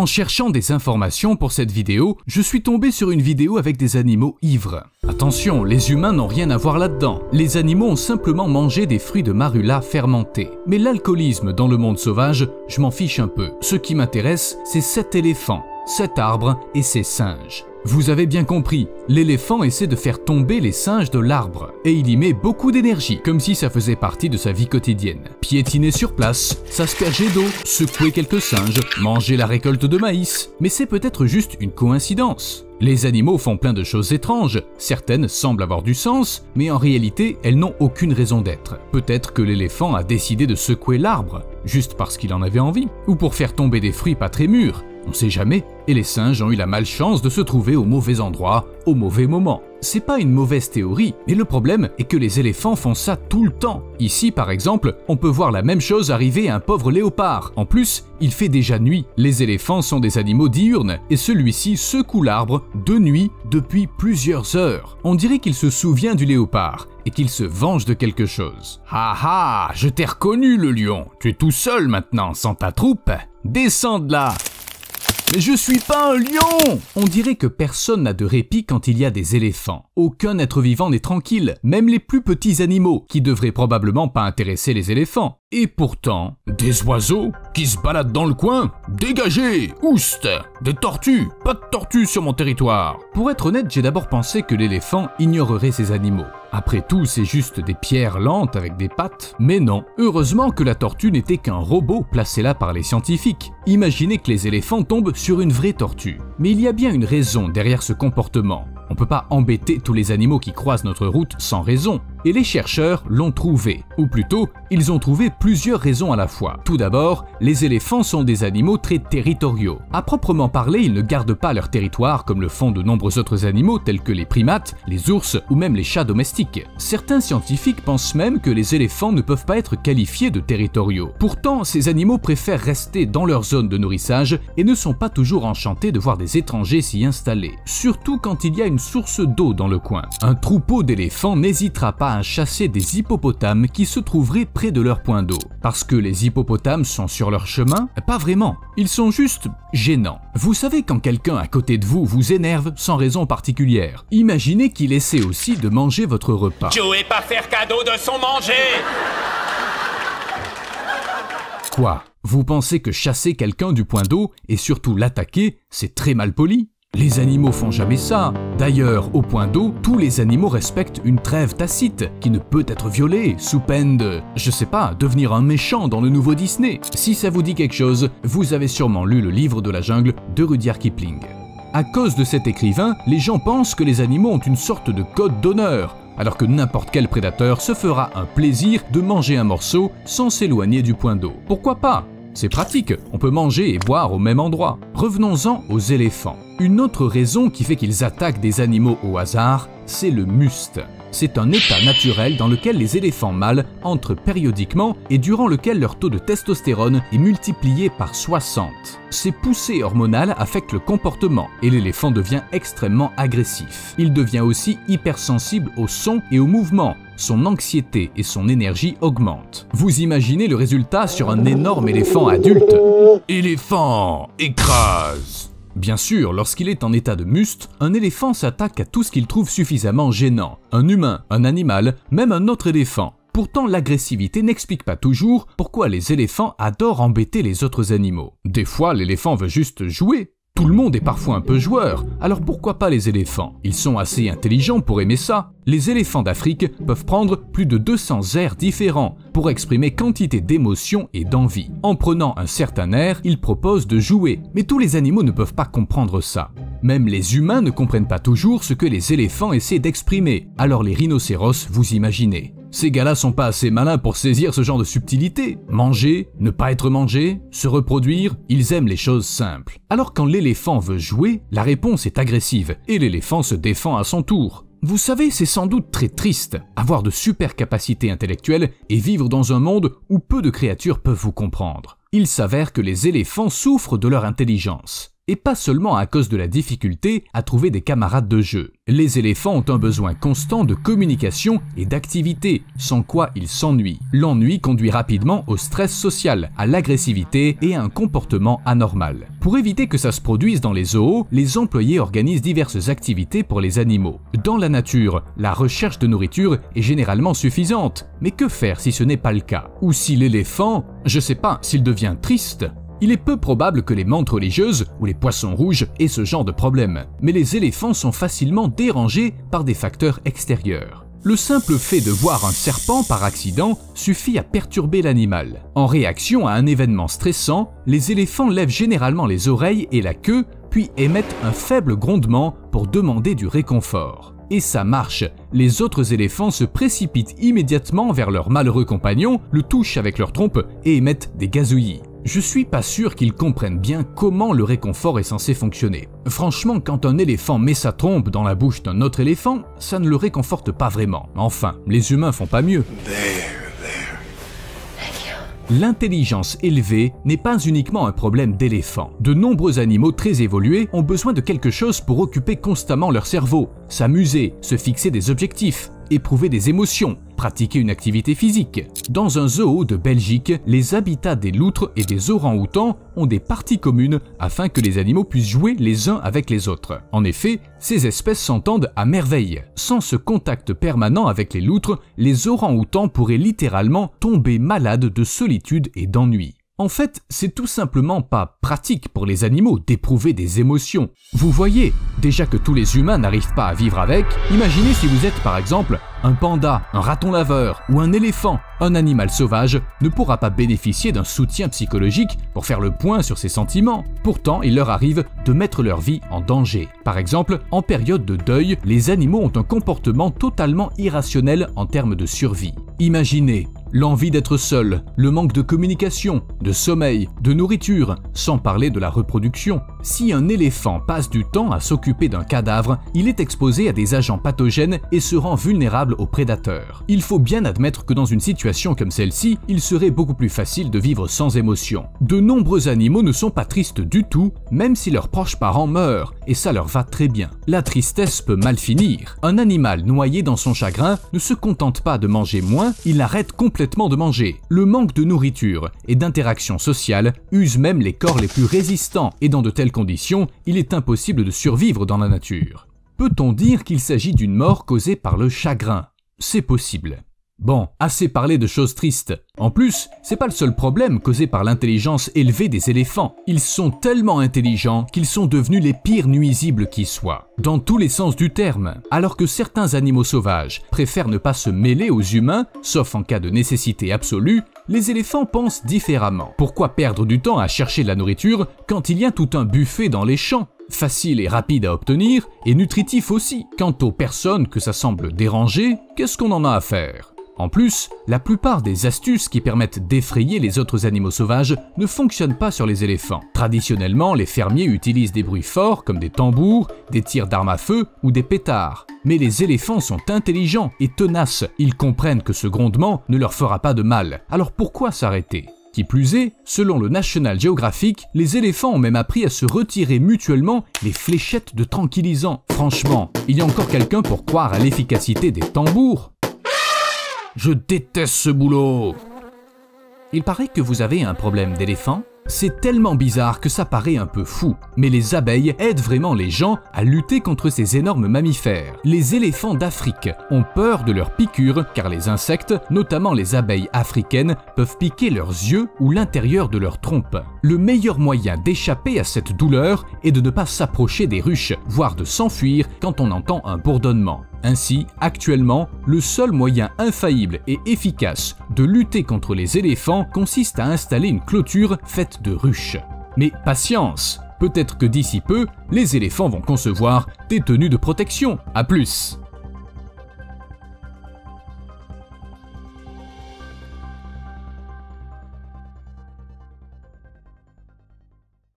En cherchant des informations pour cette vidéo, je suis tombé sur une vidéo avec des animaux ivres. Attention, les humains n'ont rien à voir là-dedans. Les animaux ont simplement mangé des fruits de marula fermentés. Mais l'alcoolisme dans le monde sauvage, je m'en fiche un peu. Ce qui m'intéresse, c'est cet éléphant, cet arbre et ces singes. Vous avez bien compris, l'éléphant essaie de faire tomber les singes de l'arbre et il y met beaucoup d'énergie, comme si ça faisait partie de sa vie quotidienne. Piétiner sur place, s'asperger d'eau, secouer quelques singes, manger la récolte de maïs, mais c'est peut-être juste une coïncidence. Les animaux font plein de choses étranges, certaines semblent avoir du sens, mais en réalité, elles n'ont aucune raison d'être. Peut-être que l'éléphant a décidé de secouer l'arbre, juste parce qu'il en avait envie, ou pour faire tomber des fruits pas très mûrs. On sait jamais, et les singes ont eu la malchance de se trouver au mauvais endroit, au mauvais moment. C'est pas une mauvaise théorie, mais le problème est que les éléphants font ça tout le temps. Ici, par exemple, on peut voir la même chose arriver à un pauvre léopard. En plus, il fait déjà nuit. Les éléphants sont des animaux diurnes, et celui-ci secoue l'arbre de nuit depuis plusieurs heures. On dirait qu'il se souvient du léopard, et qu'il se venge de quelque chose. Ah ah, je t'ai reconnu le lion. Tu es tout seul maintenant, sans ta troupe. Descends de là. Mais je suis pas un lion! On dirait que personne n'a de répit quand il y a des éléphants. Aucun être vivant n'est tranquille, même les plus petits animaux, qui devraient probablement pas intéresser les éléphants. Et pourtant, des oiseaux qui se baladent dans le coin? Dégagez! Oust! Des tortues! Pas de tortues sur mon territoire! Pour être honnête, j'ai d'abord pensé que l'éléphant ignorerait ces animaux. Après tout, c'est juste des pierres lentes avec des pattes. Mais non, heureusement que la tortue n'était qu'un robot placé là par les scientifiques. Imaginez que les éléphants tombent sur une vraie tortue. Mais il y a bien une raison derrière ce comportement. On peut pas embêter tous les animaux qui croisent notre route sans raison. Et les chercheurs l'ont trouvé. Ou plutôt, ils ont trouvé plusieurs raisons à la fois. Tout d'abord, les éléphants sont des animaux très territoriaux. À proprement parler, ils ne gardent pas leur territoire comme le font de nombreux autres animaux tels que les primates, les ours ou même les chats domestiques. Certains scientifiques pensent même que les éléphants ne peuvent pas être qualifiés de territoriaux. Pourtant, ces animaux préfèrent rester dans leur zone de nourrissage et ne sont pas toujours enchantés de voir des étrangers s'y installer. Surtout quand il y a une source d'eau dans le coin. Un troupeau d'éléphants n'hésitera pas à chasser des hippopotames qui se trouveraient près de leur point d'eau. Parce que les hippopotames sont sur leur chemin? Pas vraiment. Ils sont juste gênants. Vous savez quand quelqu'un à côté de vous vous énerve sans raison particulière. Imaginez qu'il essaie aussi de manger votre repas. Joe est pas faire cadeau de son manger! Quoi? Vous pensez que chasser quelqu'un du point d'eau et surtout l'attaquer, c'est très mal poli? Les animaux font jamais ça. D'ailleurs, au point d'eau, tous les animaux respectent une trêve tacite qui ne peut être violée sous peine de, je sais pas, devenir un méchant dans le nouveau Disney. Si ça vous dit quelque chose, vous avez sûrement lu le livre de la jungle de Rudyard Kipling. À cause de cet écrivain, les gens pensent que les animaux ont une sorte de code d'honneur, alors que n'importe quel prédateur se fera un plaisir de manger un morceau sans s'éloigner du point d'eau. Pourquoi pas? C'est pratique, on peut manger et boire au même endroit. Revenons-en aux éléphants. Une autre raison qui fait qu'ils attaquent des animaux au hasard, c'est le muste. C'est un état naturel dans lequel les éléphants mâles entrent périodiquement et durant lequel leur taux de testostérone est multiplié par 60. Ces poussées hormonales affectent le comportement et l'éléphant devient extrêmement agressif. Il devient aussi hypersensible au son et au mouvement. Son anxiété et son énergie augmentent. Vous imaginez le résultat sur un énorme éléphant adulte. Éléphant, écrase! Bien sûr, lorsqu'il est en état de muste, un éléphant s'attaque à tout ce qu'il trouve suffisamment gênant. Un humain, un animal, même un autre éléphant. Pourtant, l'agressivité n'explique pas toujours pourquoi les éléphants adorent embêter les autres animaux. Des fois, l'éléphant veut juste jouer. Tout le monde est parfois un peu joueur, alors pourquoi pas les éléphants? Ils sont assez intelligents pour aimer ça. Les éléphants d'Afrique peuvent prendre plus de 200 airs différents pour exprimer quantité d'émotions et d'envie. En prenant un certain air, ils proposent de jouer, mais tous les animaux ne peuvent pas comprendre ça. Même les humains ne comprennent pas toujours ce que les éléphants essaient d'exprimer, alors les rhinocéros, vous imaginez. Ces gars-là sont pas assez malins pour saisir ce genre de subtilité. Manger, ne pas être mangé, se reproduire, ils aiment les choses simples. Alors quand l'éléphant veut jouer, la réponse est agressive et l'éléphant se défend à son tour. Vous savez, c'est sans doute très triste, avoir de super capacités intellectuelles et vivre dans un monde où peu de créatures peuvent vous comprendre. Il s'avère que les éléphants souffrent de leur intelligence. Et pas seulement à cause de la difficulté à trouver des camarades de jeu. Les éléphants ont un besoin constant de communication et d'activité, sans quoi ils s'ennuient. L'ennui conduit rapidement au stress social, à l'agressivité et à un comportement anormal. Pour éviter que ça se produise dans les zoos, les employés organisent diverses activités pour les animaux. Dans la nature, la recherche de nourriture est généralement suffisante, mais que faire si ce n'est pas le cas? Ou si l'éléphant, je sais pas, s'il devient triste? Il est peu probable que les mantes religieuses ou les poissons rouges aient ce genre de problème, mais les éléphants sont facilement dérangés par des facteurs extérieurs. Le simple fait de voir un serpent par accident suffit à perturber l'animal. En réaction à un événement stressant, les éléphants lèvent généralement les oreilles et la queue, puis émettent un faible grondement pour demander du réconfort. Et ça marche, les autres éléphants se précipitent immédiatement vers leur malheureux compagnon, le touchent avec leur trompe et émettent des gazouillis. Je suis pas sûr qu'ils comprennent bien comment le réconfort est censé fonctionner. Franchement, quand un éléphant met sa trompe dans la bouche d'un autre éléphant, ça ne le réconforte pas vraiment. Enfin, les humains font pas mieux. L'intelligence élevée n'est pas uniquement un problème d'éléphant. De nombreux animaux très évolués ont besoin de quelque chose pour occuper constamment leur cerveau, s'amuser, se fixer des objectifs, éprouver des émotions, pratiquer une activité physique. Dans un zoo de Belgique, les habitats des loutres et des orang-outans ont des parties communes afin que les animaux puissent jouer les uns avec les autres. En effet, ces espèces s'entendent à merveille. Sans ce contact permanent avec les loutres, les orang-outans pourraient littéralement tomber malades de solitude et d'ennui. En fait, c'est tout simplement pas pratique pour les animaux d'éprouver des émotions. Vous voyez, déjà que tous les humains n'arrivent pas à vivre avec, imaginez si vous êtes par exemple un panda, un raton laveur ou un éléphant. Un animal sauvage ne pourra pas bénéficier d'un soutien psychologique pour faire le point sur ses sentiments. Pourtant, il leur arrive de mettre leur vie en danger. Par exemple, en période de deuil, les animaux ont un comportement totalement irrationnel en termes de survie. Imaginez l'envie d'être seul, le manque de communication, de sommeil, de nourriture, sans parler de la reproduction. Si un éléphant passe du temps à s'occuper d'un cadavre, il est exposé à des agents pathogènes et se rend vulnérable aux prédateurs. Il faut bien admettre que dans une situation comme celle-ci, il serait beaucoup plus facile de vivre sans émotion. De nombreux animaux ne sont pas tristes du tout, même si leurs proches parents meurent, et ça leur va très bien. La tristesse peut mal finir. Un animal noyé dans son chagrin ne se contente pas de manger moins, il arrête complètement de manger. Le manque de nourriture et d'interaction sociale use même les corps les plus résistants, et dans de telles conditions, il est impossible de survivre dans la nature. Peut-on dire qu'il s'agit d'une mort causée par le chagrin? C'est possible. Bon, assez parlé de choses tristes. En plus, c'est pas le seul problème causé par l'intelligence élevée des éléphants. Ils sont tellement intelligents qu'ils sont devenus les pires nuisibles qui soient, dans tous les sens du terme. Alors que certains animaux sauvages préfèrent ne pas se mêler aux humains, sauf en cas de nécessité absolue, les éléphants pensent différemment. Pourquoi perdre du temps à chercher de la nourriture quand il y a tout un buffet dans les champs? Facile et rapide à obtenir, et nutritif aussi. Quant aux personnes que ça semble déranger, qu'est-ce qu'on en a à faire? En plus, la plupart des astuces qui permettent d'effrayer les autres animaux sauvages ne fonctionnent pas sur les éléphants. Traditionnellement, les fermiers utilisent des bruits forts comme des tambours, des tirs d'armes à feu ou des pétards. Mais les éléphants sont intelligents et tenaces, ils comprennent que ce grondement ne leur fera pas de mal, alors pourquoi s'arrêter? Qui plus est, selon le National Geographic, les éléphants ont même appris à se retirer mutuellement les fléchettes de tranquillisants. Franchement, il y a encore quelqu'un pour croire à l'efficacité des tambours? Je déteste ce boulot! Il paraît que vous avez un problème d'éléphant? C'est tellement bizarre que ça paraît un peu fou, mais les abeilles aident vraiment les gens à lutter contre ces énormes mammifères. Les éléphants d'Afrique ont peur de leurs piqûres car les insectes, notamment les abeilles africaines, peuvent piquer leurs yeux ou l'intérieur de leur trompe. Le meilleur moyen d'échapper à cette douleur est de ne pas s'approcher des ruches, voire de s'enfuir quand on entend un bourdonnement. Ainsi, actuellement, le seul moyen infaillible et efficace de lutter contre les éléphants consiste à installer une clôture faite de ruches. Mais patience, peut-être que d'ici peu, les éléphants vont concevoir des tenues de protection. À plus!